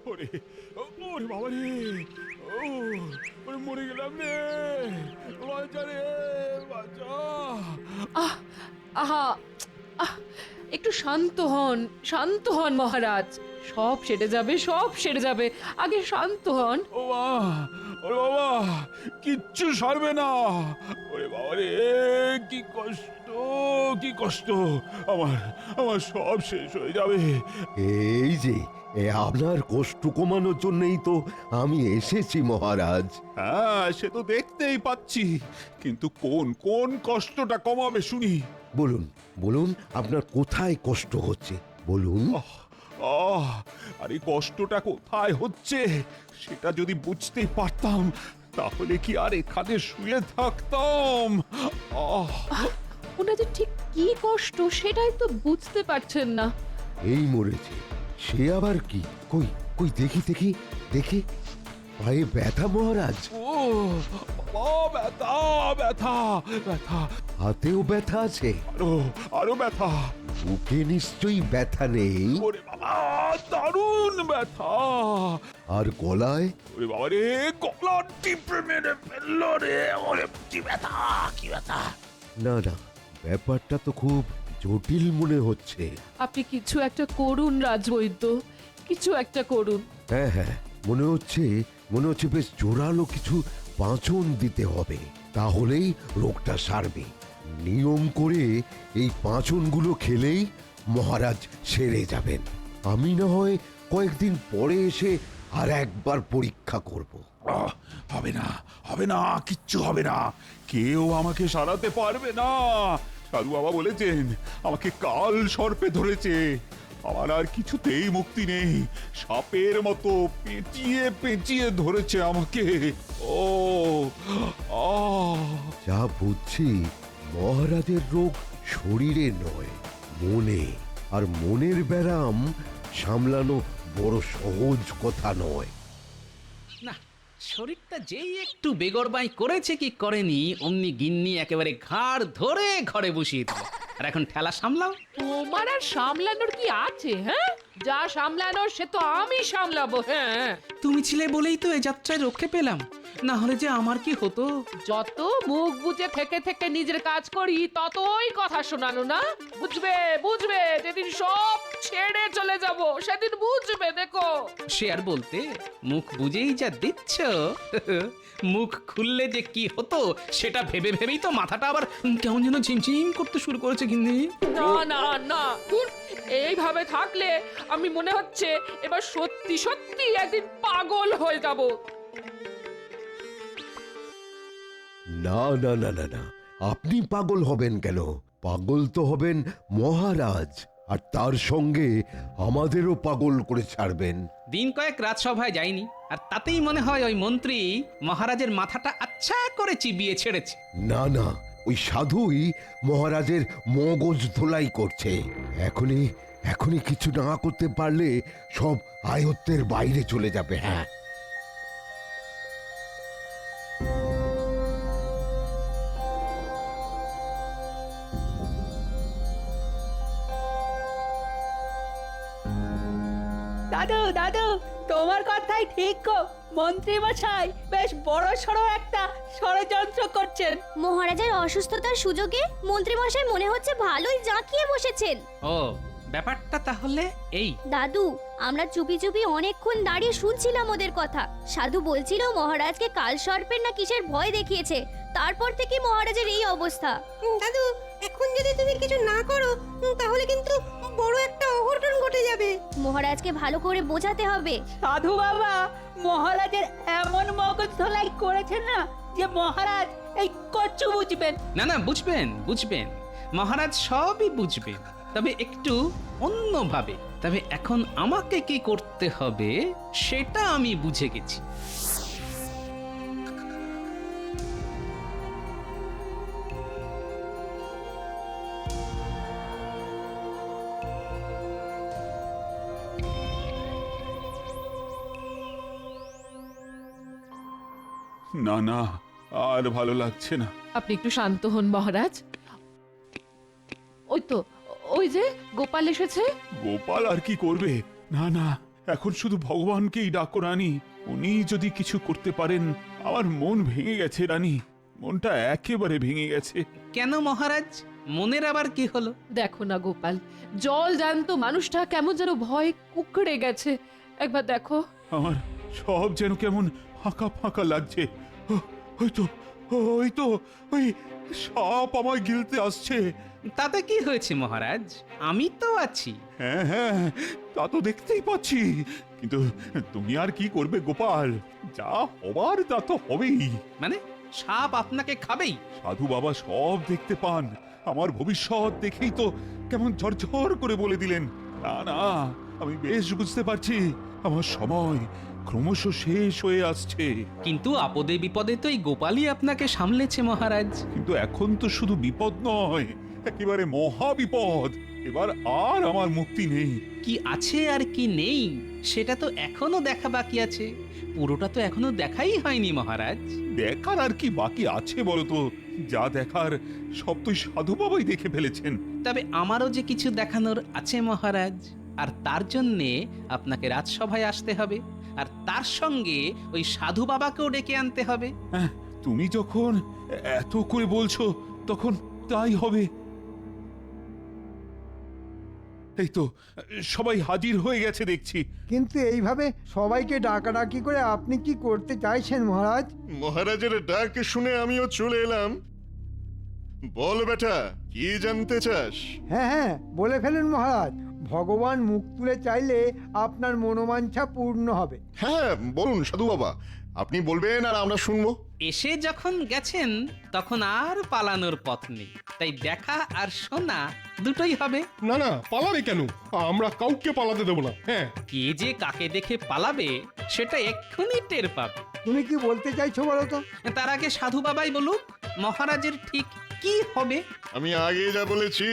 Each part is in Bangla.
ওরে ওরে বাবা রে, ও ওরে মরে গেলাম রে, বাঁচা রে বাঁচা। আহ আহা আহ একটু শান্ত হন মহারাজ। সব সেরে যাবে, সব সেরে যাবে, আগে শান্ত হন। ও মা, ওরে বাবা, কিচ্ছু সারবে না। ওরে বাবা রে, কি কষ্ট, কি কষ্ট, আমার আমার সব শেষ হয়ে যাবে। এই যে আপনার কষ্ট কমানোর জন্যই তো আমি এসেছি মহারাজ। হ্যাঁ, সে তো দেখতেই পাচ্ছি, কিন্তু কোন কোন কষ্টটা কমাবে শুনি। বলুন বলুন, আপনার কোথায় কষ্ট হচ্ছে বলুন। আহ, আর এই কষ্টটা কোথায় হচ্ছে সেটা যদি বুঝতেই পারতাম, তাহলে কি আর এখানে শুয়ে থাকতাম। আহ, ওনাদের ঠিক কি কষ্ট সেটাই তো বুঝতে পারছেন না। এই মরেছে, সে আবার কি? কই কই দেখি দেখি দেখি, পায়ে ব্যথা মহারাজ? ও বাবা, ব্যথা ব্যথা ব্যথা, হাতেও ব্যথা আছে? আরো আরো ব্যথা। বুকে নিশ্চয়ই ব্যথা নেই? ওরে বাবা, দারুণ ব্যথা। আর গলায়? ওরে বাবা রে, গলা টিপে মেরে ফেললো রে। ওরে কি ব্যথা, কি ব্যথা। না না, ব্যাপারটা তো খুব জটিল মনে হচ্ছে। আপনি কিছু একটা করুন রাজবৈদ্য, কিছু একটা করুন। হ্যাঁ হ্যাঁ, মনে হচ্ছে বেশ জোরালো কিছু পাঁচন দিতে হবে, তাহলেই রোগটা সারবে। নিয়ম করে এই পাঁচনগুলো খেলেই মহারাজ সেরে যাবেন। আমি না হয় কয়েকদিন পরে এসে আর একবার পরীক্ষা করব। হবে না, হবে না, কিচ্ছু হবে না, কেউ আমাকে সারাতে পারবে না। সাধু বাবা বলেছেন আমাকে কাল সর্পে ধরেছে, আমার আর কিছুতেই মুক্তি নেই। সাপের মতো পেঁচিয়ে পেঁচিয়ে ধরেছে আমাকে। ও আহ, যা বুঝছি, মহারাজের রোগ শরীরে নয়, মনে। আর মনের ব্যারাম সামলানো বড় সহজ কথা নয়। না, শরীরটা যেই একটু বেগরবাই করেছে কি করেনি, অমনি গিন্নি একেবারে ঘাড় ধরে ঘরে বসিয়ে দিল। আর এখন ঠেলা সামলাও। তোমার আর সামলানোর কি আছে? হ্যাঁ, যা সামলানোর সে তো আমি সামলাবো। হ্যাঁ, তুমি ছিলে বলেই তো এ যাত্রায় রক্ষে পেলাম, না হলে যে আমার কি হতো। যত মুখ বুজে থেকে থেকে নিজের কাজ করি ততই কথা শোনানো না। বুঝবে বুঝবে, যেদিন সব ছেড়ে চলে যাব সেদিন বুঝবে, দেখো। সে আর বলতে, মুখ বুঝেই যা দিচ্ছ। মুখ খুললে যে কি হতো সেটা ভেবে ভেবেই তো মাথাটা আবার কেমন যেন ঝিমঝিম করতে শুরু করেছে গিন্নি। না না না, ধুর, এইভাবে থাকলে আমি মনে হচ্ছে এবার সত্যি সত্যি একদিন পাগল হয়ে যাব। না না না না না, আপনি পাগল হবেন কেন? পাগল তো হবেন মহারাজ, আর তার সঙ্গে আমাদেরও পাগল করে ছাড়বেন। দিন কয়েক রাজসভায় যায়নি, আর তাতেই মনে হয় ওই মন্ত্রী মহারাজের মাথাটা আচ্ছা করে চিবিয়ে ছেড়েছে। না না, ওই সাধুই মহারাজের মগজ ধোলাই করছে। এখনই এখনই কিছু না করতে পারলে সব আয়ত্তের বাইরে চলে যাবে। হ্যাঁ, দাদু দাদু, তোমার কথাই ঠিক গো। মন্ত্রী মশাই বেশ বড় সড়ো একটা ষড়যন্ত্র করছেন। মহারাজের অসুস্থতার সুযোগে মন্ত্রীমশাই মনে হচ্ছে ভালোই জাঁকিয়ে বসেছেন। ও, ব্যাপারটা তাহলে এই। দাদু, আমরা চুপি চুপি অনেকক্ষণ দাঁড়িয়ে শুনছিলাম ওদের কথা। সাধু বলছিল মহারাজকে কাল সর্পের না কিসের ভয় দেখিয়েছে, তারপর থেকে মহারাজের এই অবস্থা। দাদু, এখন যদি তুমি কিছু না করো তাহলে কিন্তু বড় একটা অঘটন ঘটে যাবে। মহারাজকে ভালো করে বোঝাতে হবে। সাধু বাবা মহারাজের এমন মগজ ধোলাই করেছেন না যে মহারাজ এই কচ্ছু বুঝবেন। না না, বুঝবেন বুঝবেন, মহারাজ সবই বুঝবেন, তবে একটু অন্যভাবে। তবে এখন আমাকে কি করতে হবে সেটা আমি বুঝে গেছি। না না, আর ভালো লাগছে না। আপনি একটু শান্ত হন মহারাজ। ওই তো, ওই যে গোপাল এসেছে। গোপাল আর কি করবে? না না, এখন শুধু ভগবানকেই ডাকো রানী। উনি যদি কিছু করতে পারেন। আমার মন ভেঙে গেছে রানী, মনটা একেবারে ভেঙে গেছে। কেন মহারাজ, মনের আবার কি হলো? দেখো না গোপাল, জল জ্যান্ত মানুষটা কেমন যেন ভয় কুকড়ে গেছে। একবার দেখো। আমার সব যেন কেমন ফাঁকা ফাঁকা লাগছে। ওই তো ওই তো ওই সাপ আমায় গিলতে আসছে। তাতে কি হয়েছে মহারাজ, আমি তো আছি। হ্যাঁ হ্যাঁ, তা তো দেখতেই পাচ্ছি, কিন্তু তুমি আর কি করবে গোপাল? যা হবার তা তো হবেই। মানে সাপ আপনাকে খাবেই? সাধু বাবা সব দেখতে পান, আমার ভবিষ্যৎ দেখেই তো কেমন ঝরঝর করে বলে দিলেন। না না, আমি বেশ বুঝতে পারছি আমার সময় ক্রমশ শেষ হয়ে আসছে। কিন্তু আপদে বিপদে তো এই গোপালই আপনাকে সামলেছে মহারাজ। কিন্তু এখন তো শুধু বিপদ নয়, একেবারে মহা বিপদ। এবার আর আমার মুক্তি নেই। কি আছে আর কি নেই সেটা তো এখনো দেখা বাকি আছে। পুরোটা তো এখনো দেখাই হয়নি মহারাজ। দেখার আর কি বাকি আছে বলতো? যা দেখার সব তো সাধু বাবাই দেখে ফেলেছেন। তবে আমারও যে কিছু দেখানোর আছে মহারাজ, আর তার জন্যে আপনাকে রাজসভায় আসতে হবে, আর তার সঙ্গে ওই সাধু বাবাকেও ডেকে আনতে হবে। হ্যাঁ, তুমি যখন এত করে বলছো তখন তাই হবে। এই তো সবাই হাজির হয়ে গেছে দেখছি। কিন্তু এইভাবে সবাইকে ডাকাডাকি করে আপনি কি করতে চাইছেন মহারাজ? মহারাজের ডাক শুনে আমিও চলে এলাম। বল বেটা, কি জানতে চাস? হ্যাঁ হ্যাঁ, বলে ফেলুন মহারাজ। ভগবান মুখ তুলে চাইলে আপনার মনোবাঞ্ছা পূর্ণ হবে। হ্যাঁ বলুন সাধু বাবা, আপনি বলবেন আর আমরা শুনবো। এসে যখন গেছেন তখন আর পালানোর পথ নেই, তাই দেখা আর শোনা দুটোই হবে। না না, পালাবে কেন? আমরা কাউকে পালাতে দেবো না। হ্যাঁ, কে যে কাকে দেখে পালাবে সেটা এক্ষুনি টের পাবে। তুমি কি বলতে চাইছো বলো তো? তার আগে সাধু বাবাই বলুক মহারাজের ঠিক কি হবে। আমি আগে যা বলেছি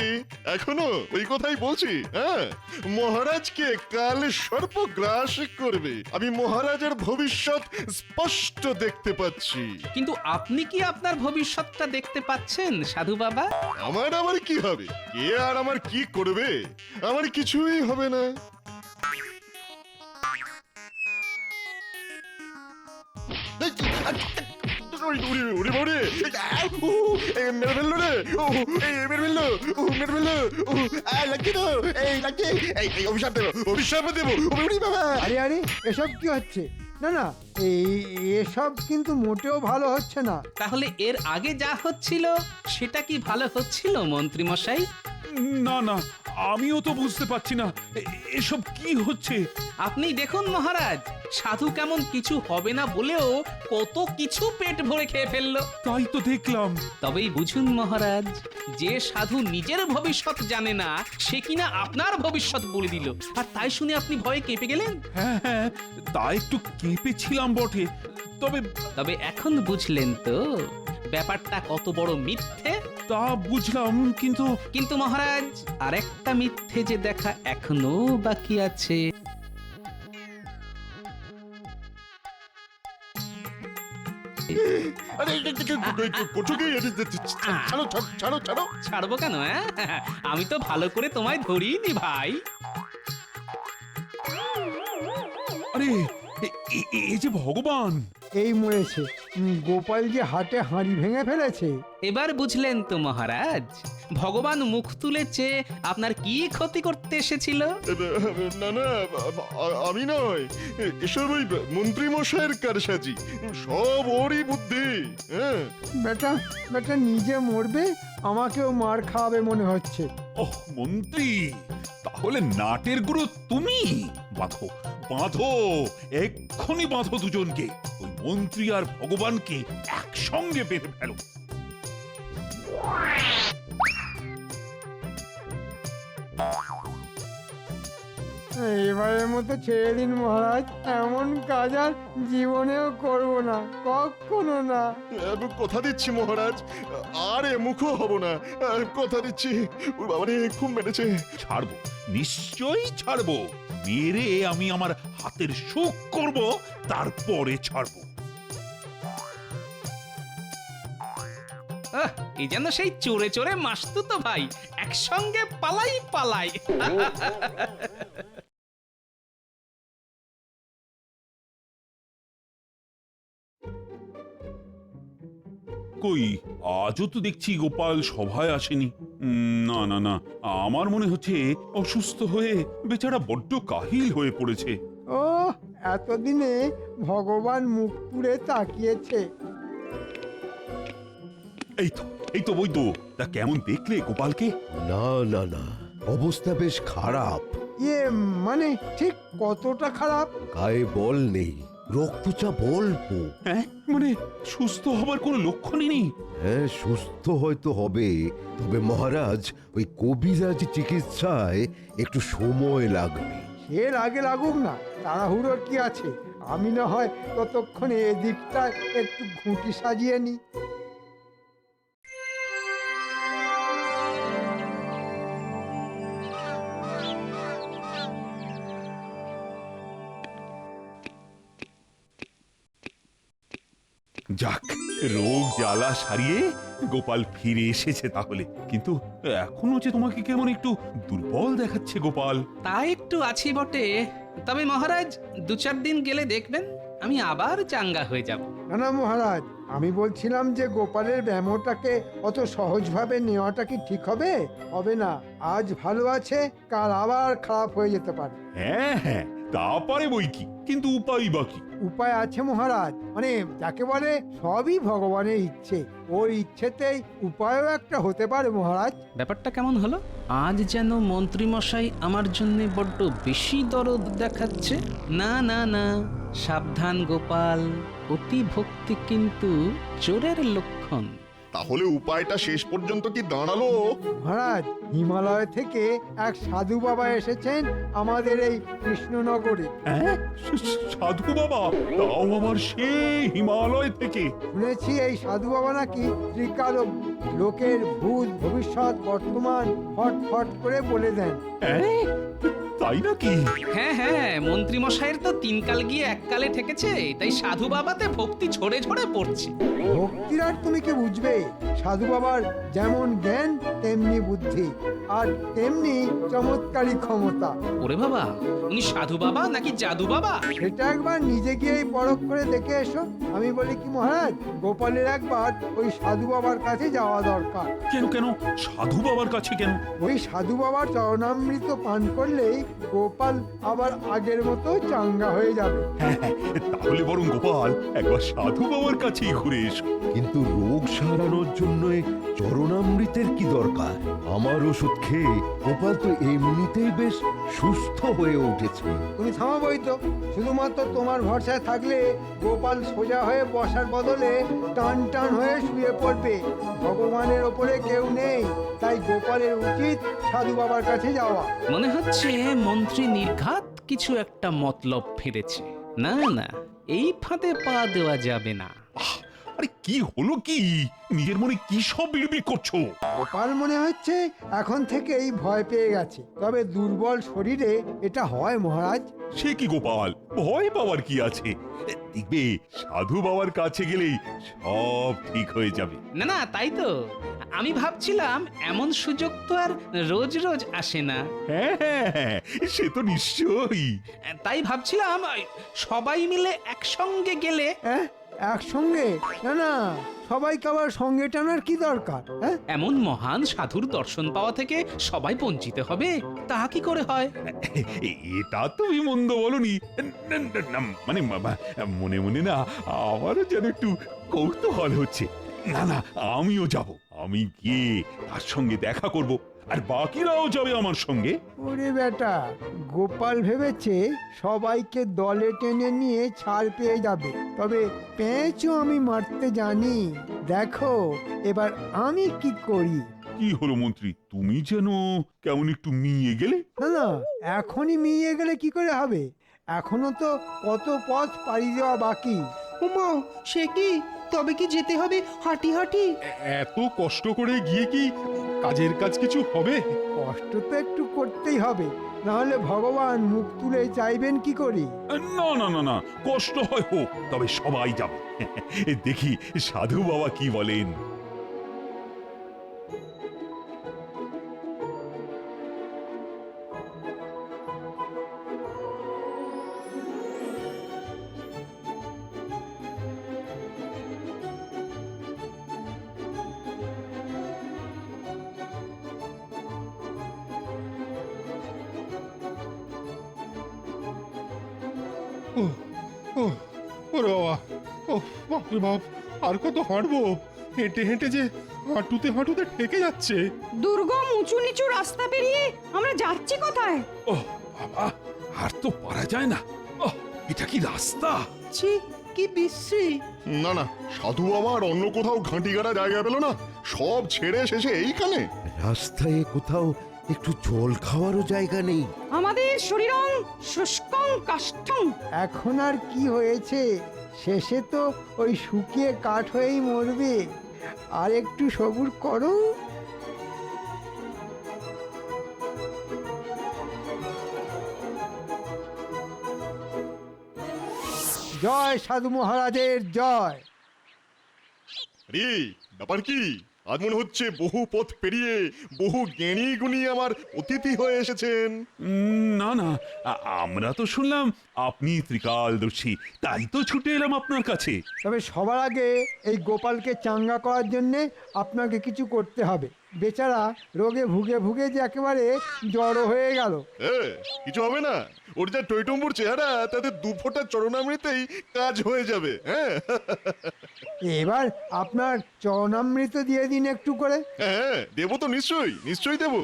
এখনো ওই কথাই বলছি। হ্যাঁ, মহারাজকে কাল সর্প গ্রাস করবে। আমি মহারাজের ভবিষ্যৎ স্পষ্ট দেখতে পাচ্ছি। কিন্তু আপনি কি আপনার ভবিষ্যৎটা দেখতে পাচ্ছেন সাধু বাবা? আমার আবার কি হবে? কে আর আমার কি করবে? আমার কিছুই হবে না। আরে আরে, এসব কি হচ্ছে? না না, এসব কিন্তু মোটেও ভালো হচ্ছে না। তাহলে এর আগে যা হচ্ছিল সেটা কি ভালো হচ্ছিল মন্ত্রী মশাই? না না, আমিও তো বুঝতে পারছি না এসব কি হচ্ছে। আপনি দেখুন মহারাজ, সাধু কেমন কিছু হবে না বলেও কত কিছু পেট ভরে খেয়ে ফেললো। তাই তো দেখলাম। তবেই বুঝুন মহারাজ, যে সাধু নিজের ভবিষ্যৎ জানে না সে কিনা আপনার ভবিষ্যৎ বলে দিল, আর তাই শুনে আপনি ভয়ে কেঁপে গেলেন। হ্যাঁ হ্যাঁ, তা একটু কেঁপেছিলাম বটে, তবে তবে এখন বুঝলেন তো ব্যাপারটা কত বড় মিথ্যে? তা বুঝলাম, কিন্তু কিন্তু মহারাজ, আরেকটা মিথ্যে যে দেখা এখনো বাকি আছে। ছাড়বো কেন? আমি তো ভালো করে তোমায় ধরিনি ভাই। আরে এই যে ভগবান! এই মরেছে, গোপাল যে হাটে হাঁড়ি ভেঙে ফেলেছে। এবার বুঝলেন তো মহারাজ, ভগবান মুখ তুলেছে আপনার কি ক্ষতি করতে এসেছিল? না না, আমি নয়, এসব ওই মন্ত্রী মশাইয়ের কারসাজি, সব ওরই বুদ্ধি। হ্যাঁ, বেটা বেটা নিজে মরবে, আমাকেও মার খাওয়াবে মনে হচ্ছে। ওহ মন্ত্রী, তাহলে নাটের গুরু তুমি? বাঁধো বাঁধো, এক্ষুনি বাঁধো দুজনকে। ওই মন্ত্রী আর ভগবানকে একসঙ্গে বেঁধে ফেলো। এবারের মতো ছেড়ে দিন মহারাজ, এমন কাজ আর জীবনেও করব না, কখনো না। কথা দিচ্ছি মহারাজ, আর এ মুখও হব না, কথা দিচ্ছি। ওর বাবারে খুব মেরেছে। ছাড়বো, নিশ্চয়ই ছাড়বো। মেরে আমি আমার হাতের সুখ করব, তারপরে ছাড়বো। এই যেন সেই চোরে চোরে মাসতুতো ভাই, একসঙ্গে পালাই পালাই। কই, আজও তো দেখছি গোপাল সভায় আসেনি। না না না, আমার মনে হচ্ছে অসুস্থ হয়ে বেচারা বড্ড কাহিল হয়ে পড়েছে। ও এতদিনে ভগবান মুখ তুলে তাকিয়েছে। এই তো, এই তো বৈদ্য, তা কেমন দেখলে গোপালকে? না না না, অবস্থা বেশ খারাপ। ইয়ে মানে ঠিক কতটা খারাপ? গায়ে বল নেই, রক্তচাপ অল্প। হ্যাঁ, মানে সুস্থ হবার কোনো লক্ষণই নেই। হ্যাঁ, সুস্থ হয়তো হবে, তবে মহারাজ ওই কবিরাজ চিকিৎসায় একটু সময় লাগবে। এর আগে লাগুক না, তাড়াহুড়োর কি আছে? আমি না হয় ততক্ষণে এদিকটা একটু ঘুঁটি সাজিয়ে নি। যাক, রোগ জ্বালা সারিয়ে গোপাল ফিরে এসেছে তাহলে। কিন্তু এখনো যে তোমাকে কেমন একটু দুর্বল দেখাচ্ছে গোপাল। তা একটু আছি বটে, তবে মহারাজ 2-4 দিন গেলে দেখবেন আমি আবার চাঙ্গা হয়ে যাব। না না মহারাজ, আমি বলছিলাম যে গোপালের ব্যামোটাকে অত সহজভাবে নেওয়াটা কি ঠিক হবে? হবে না। আজ ভালো আছে, কাল আবার খারাপ হয়ে যেতে পারে। হ্যাঁ হ্যাঁ, তা পারে বই কি, কিন্তু উপায় বাকি। উপায় আছে মহারাজ, মানে যাকে বলে সবই ভগবানের ইচ্ছে। ওর ইচ্ছেতেই উপায়ও একটা হতে পারে মহারাজ। ব্যাপারটা কেমন হলো? আজ যেন মন্ত্রীমশাই আমার জন্য বড্ড বেশি দরদ দেখাচ্ছে। না না না, সাবধান গোপাল, অতি ভক্তি কিন্তু চোরের লক্ষণ। তাহলে উপায়টা শেষ পর্যন্ত কি দাঁড়ালো? মহারাজ, হিমালয় থেকে এক সাধু বাবা এসেছেন আমাদের এই কৃষ্ণনগরে। হ্যাঁ, সাধু বাবা? তাও আবার সেই হিমালয় থেকে? শুনেছি এই সাধু বাবা নাকি ত্রিকালজ্ঞ, লোকের ভূত ভবিষ্যৎ বর্তমান ফট ফট করে বলে দেন। হ্যাঁ, তাই নাকি? হ্যাঁ হ্যাঁ, মন্ত্রীমশাইয়ের তো 3 কাল গিয়ে 1 কালে ঠেকেছে, তাই সাধু বাবাতে ভক্তি ঝরে ঝরে পড়ছে। ভক্তির আর তুমি কি বুঝবে? সাধু বাবার যেমন জ্ঞান তেমনি বুদ্ধি, আর তেমনি চমৎকারী ক্ষমতা। ওরে বাবা, উনি সাধু বাবা নাকি জাদু বাবা? সেটা একবার নিজে গিয়েই পরখ করে দেখে এসো। আমি বলি কি মহারাজ, গোপালের একবার ওই সাধু বাবার কাছে যাওয়া দরকার। কেন কেন সাধু বাবার কাছে কেন? ওই সাধু বাবার চরণামৃত পান করলেই গোপাল আবার আগের মতো চাঙ্গা হয়ে যাবে। হ্যাঁ, তাহলে বরং গোপাল একবার সাধু বাবার কাছেই ঘুরে এসো। কিন্তু রোগ সারানোর জন্য চরণামৃতের কি দরকার? আমার ওষুধ খেয়ে গোপাল তো এমনিতেই বেশ সুস্থ হয়ে উঠেছে। তুমি থামাবই তো, শুধুমাত্র তোমার ভরসায় থাকলে গোপাল সোজা হয়ে বসার বদলে টান টান হয়ে শুয়ে পড়বে। ভগবানের ওপরে কেউ নেই, তাই গোপালের উচিত সাধু বাবার কাছে যাওয়া। মনে হচ্ছে মন্ত্রী নির্ঘাত কিছু একটা মতলব ফেলেছে। না না, এই ফাঁদে পা দেওয়া যাবে না। আরে কি হলো কি? নিজের মনে কি সব বিড়বিড় করছো? গোপাল মনে হচ্ছে এখন থেকেই ভয় পেয়ে গেছে, তবে দুর্বল শরীরে এটা হয় মহারাজ। সে কি গোপাল, ভয় পাওয়ার কি আছে? দেখবে সাধু বাবার কাছে গেলেই সব ঠিক হয়ে যাবে। না না, তাই তো আমি ভাবছিলাম, এমন সুযোগ তো আর রোজ রোজ আসে না। হ্যাঁ হ্যাঁ, সে তো নিশ্চয়ই। তাই ভাবছিলাম সবাই মিলে একসঙ্গে গেলে। হ্যাঁ, একসঙ্গে? না না, সবাইকে আবার সঙ্গে টানার কি দরকার? হ্যাঁ, এমন মহান সাধুর দর্শন পাওয়া থেকে সবাই বঞ্চিত হবে, তা কি করে হয়? এটা তুমি মন্দ বলনি। মানে মনে মনে না আমারও যেন একটু কৌতূহল হচ্ছে। না না, আমিও যাব। আমি গিয়ে তার সঙ্গে দেখা করব, আর বাকিরাও যাবে আমার সঙ্গে। ওরে বেটা, গোপাল ভেবেছে সবাইকে দলে টেনে নিয়ে ছাড় পেয়ে যাবে, তবে পেঁচও আমি মারতে জানি। দেখো এবার আমি কি করি। কি হলো মন্ত্রী, তুমি যেন কেমন একটু মিয়ে গেলে? না না, এখনই মিয়ে গেলে কি করে হবে? এখনো তো কত পথ পাড়ি দেওয়া বাকি। উমা, সে কি? তবে কি যেতে হবে হাঁটি হাঁটি? এত কষ্ট করে গিয়ে কি কাজের কাজ কিছু হবে? কষ্ট তো একটু করতেই হবে, না হলে ভগবান মুখ তুলে চাইবেন কি করি? না না না না, কষ্ট হয় হোক, তবে সবাই যাবে। দেখি সাধু বাবা কি বলেন। ও ও ওরে বাবা ও বাপরে বাপ আর কত হাঁটবো হেঁটে হেঁটে যে হাঁটুতে হাঁটুতে ঠেকে যাচ্ছে দুর্গম উঁচু নিচু রাস্তা পেরিয়ে আমরা যাচ্ছি কোথায়? ও বাবা, আর তো পারা যায় না। ও, এটা কি রাস্তা? ছি, কি বিশ্রী! না না, সাধু বাবা আর অন্য কোথাও ঘাঁটি গাড়া জায়গা পেল না, সব ছেড়ে এসেছে এইখানে। রাস্তায় কোথাও একটু জল খাওয়ারও জায়গা নেই। আমাদের শরীরং শুষ্কং কাষ্ঠং। এখন আর কি হয়েছে, শেষে তো ওই শুকিয়ে কাঠ হয়েই মরবে। আর একটু সবুর করো। জয় সাধু মহারাজের জয়। রে ব্যাপার কি? আজ মনে হচ্ছে বহু পথ পেরিয়ে বহু জ্ঞানী গুণী আমার অতিথি হয়ে এসেছেন। না না, আমরা তো শুনলাম আপনি ত্রিকালদর্শী, তাই তো ছুটে এলাম আপনার কাছে। তবে সবার আগে এই গোপালকে চাঙ্গা করার জন্যে আপনাকে কিছু করতে হবে। বেচারা রোগে ভুগে ভুগে যে একেবারে জড়ো হয়ে গেল। কিছু হবে না, ওর যা টইটম্বুর চেহারা, তাতে দু ফোঁটা চরণামৃতেই কাজ হয়ে যাবে। হ্যাঁ এবার আপনার চরণামৃত দিয়ে দিন একটু করে। হ্যাঁ, দেবো তো, নিশ্চয়ই নিশ্চয়ই দেবো।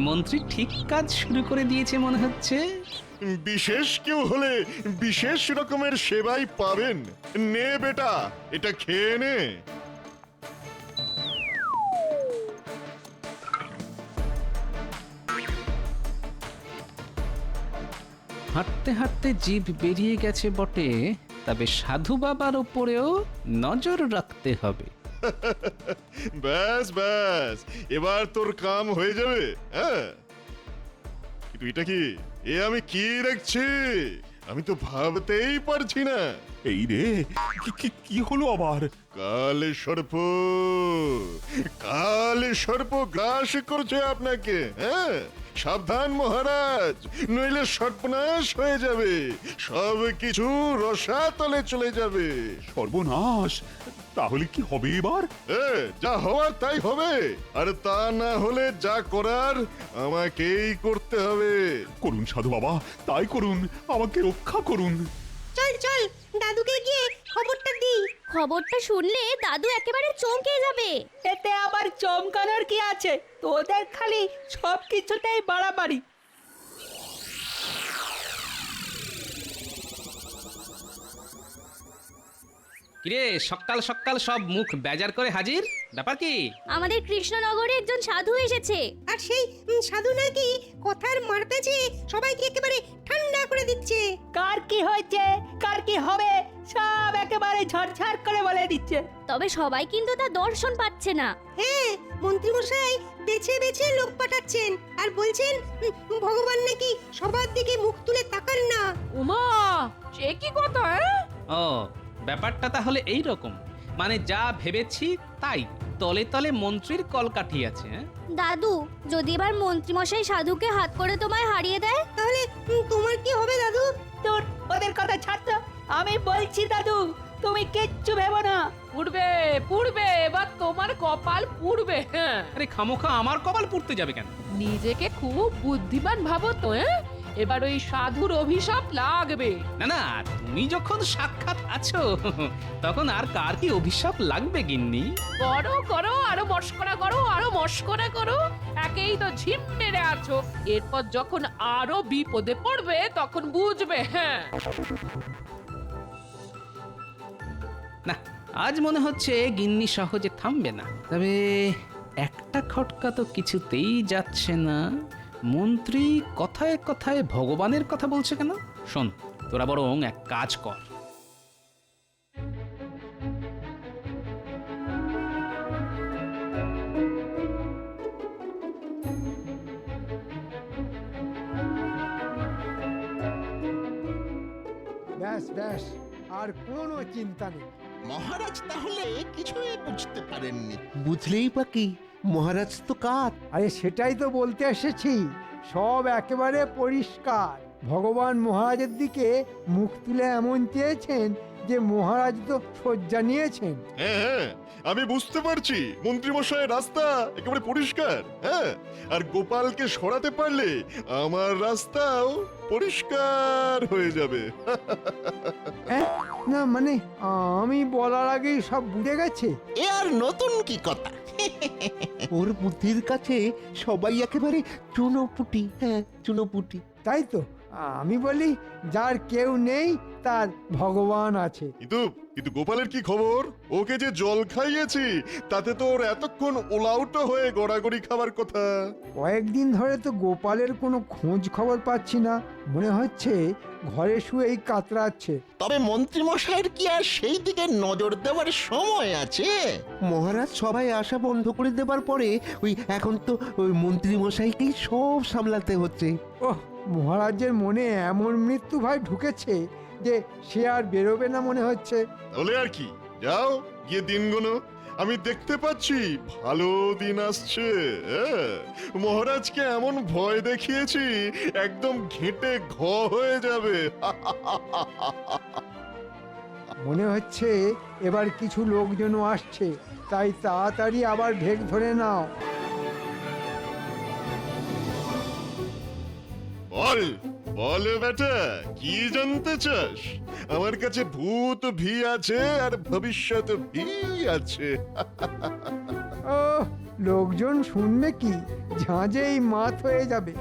মন্ত্রী ঠিক কাজ শুরু করে দিয়েছে মনে হচ্ছে। বিশেষ কেউ হলে বিশেষ রকমের সেবাই পাবেন। নে বেটা, এটা খেয়ে নে। হাঁটতে হাঁটতে জিভ বেরিয়ে গেছে বটে, তবে সাধু বাবার ওপরেও নজর রাখতে হবে। ব্যাস ব্যাস, এবার তোর কাম হয়ে যাবে। হ্যাঁ, কিন্তু এটা কি? এ আমি কি দেখছি? আমি তো ভাবতেই পারছি না। এই রে, কি হলো আবার? কালে সর্প, কালে সর্প গ্রাস করছে আপনাকে। হ্যাঁ, সাবধান মহারাজ, নইলে সর্বনাশ হয়ে যাবে, সব কিছু রসাতলে চলে যাবে। সর্বনাশ! তাহলে কি হবে এবার? যা হওয়ার তাই হবে, আর তা না হলে যা করার আমাকেই করতে হবে। করুন সাধু বাবা, তাই করুন, আমাকে রক্ষা করুন। চল চল, দাদুকে গিয়ে খবরটা দিই। খবরটা শুনলে দাদু একেবারে চমকে যাবে। এতে আবার চমকানোর কি আছে? তোদের খালি সব কিছুতেই বাড়াবাড়ি। কিরে, সকাল সকাল সব মুখ বেজার করে হাজির, ব্যাপার কি? আমাদের কৃষ্ণনগরে একজন সাধু এসেছে। আর সেই সাধু নাকি কথার মার পেঁচে সবাইকে একেবারে ঠান্ডা করে দিচ্ছে। কার কি হয়েছে, কার কি হবে, সব একেবারে ঝরঝর করে বলে দিচ্ছে। তবে সবাই কিন্তু তা দর্শন পাচ্ছে না। হ্যাঁ, মন্ত্রীমশাই বেছে বেছে লোক পাঠাচ্ছেন আর বলছেন ভগবান নাকি সবার দিকে মুখ তুলে তাকান না। উমা, সে কি কথা? ও, ব্যাপারটা তাহলে এই রকম, মানে যা ভেবেছি তাই, তলে তলে মন্ত্রীর কলকাঠি আছে। দাদু, যদি এবার মন্ত্রীমশাই সাধুকে হাত করে তোমায় হারিয়ে দেয়, তাহলে তোমার কি হবে দাদু? তোর ওদের কথা ছাড় তো। আমি বলছি দাদু, তুমি কিচ্ছু ভেবো না। পুড়বে পুড়বে, এবার তোমার কপাল পুড়বে। হ্যাঁ, আরে খামোখা আমার কপাল পুড়তে যাবে কেন? নিজেকে খুব বুদ্ধিমান ভাবো তো। এবার ওই সাধুর অভিশাপ লাগবে। না না, তুমি যখন সাক্ষাৎ আছো তখন আর কার কি অভিশাপ লাগবে গিন্নি? করো করো, আরো মস্করা করো, আরো মস্করা করো, একেই তো ঝিম মেরে আছো। এরপর যখন আরো বিপদে পড়বে তখন বুঝবে। হ্যাঁ, না, আজ মনে হচ্ছে গিন্নি সহজে থামবে না। তবে একটা খটকা তো কিছুতেই যাচ্ছে না, মন্ত্রী কথায় কথায় ভগবানের কথা বলছে কেন? শোন, তোরা বরং এক কাজ কর, ব্যাস ব্যাস, আর কোনো চিন্তা নেই। মহারাজ তাহলে কিছুই বুঝতে পারেননি। বুঝলেই বা কি, মহারাজ তো কাত। আরে সেটাই তো বলতে এসেছি, সব একেবারে পরিষ্কার। ভগবান মহারাজের দিকে মুখ তুলে এমন চেয়েছেন যে মহারাজ তো শয্যা নিয়েছেন। হ্যাঁ হ্যাঁ, আমি বুঝতে পারছি মন্ত্রীমশাইয়ের রাস্তা একেবারে পরিষ্কার। হ্যাঁ, আর গোপালকে সরাতে পারলে আমার রাস্তাও পরিষ্কার হয়ে যাবে। হ্যাঁ? না মানে আমি বলার আগেই সব বুঝে গেছে। এ আর নতুন কি কথা? ওর বুদ্ধির কাছে সবাই একেবারে চুনোপুটি। হ্যাঁ, চুনোপুটি। তাই তো আমি বলি যার কেউ নেই তার ভগবান আছে। কিন্তু কিন্তু গোপালের কি খবর? ওকে যে জল খাইয়েছি তাতে তো ওর এতক্ষণ ওলাউটো হয়ে গড়াগড়ি খাবার কথা। কয়েকদিন ধরে তো গোপালের কোনো খোঁজ খবর পাচ্ছি না, মনে হচ্ছে ঘরে শুয়েই কাতরাচ্ছে। তবে মন্ত্রীমশাইয়ের কি আর সেই দিকে নজর দেওয়ার সময় আছে? মহারাজ সবাই আশা বন্ধ করে দেবার পরে এখন তো ওই মন্ত্রী মশাইকেই সব সামলাতে হচ্ছে। ওহ, মহারাজের মনে এমন মৃত্যু ভয় ঢুকেছে যে সে আর বেরোবে না মনে হচ্ছে। তাহলে আর কি, যাও গিয়ে দিন গোনো। আমি দেখতে পাচ্ছি ভালো দিন আসছে। মহারাজকে এমন ভয় দেখিয়েছি একদম ঘেঁটে ঘ হয়ে যাবে। মনে হচ্ছে এবার কিছু লোকজন আসছে, তাই তাড়াতাড়ি আবার ঢেক ধরে নাও। বল বল বেটা, কি জানতে চাস? আমার কাছে ভূত ভি আছে আর ভবিষ্যৎ ভি আছে। ও লোকজন শুনবে কি, ঝাঁঝেই মাত হয়ে যাবে।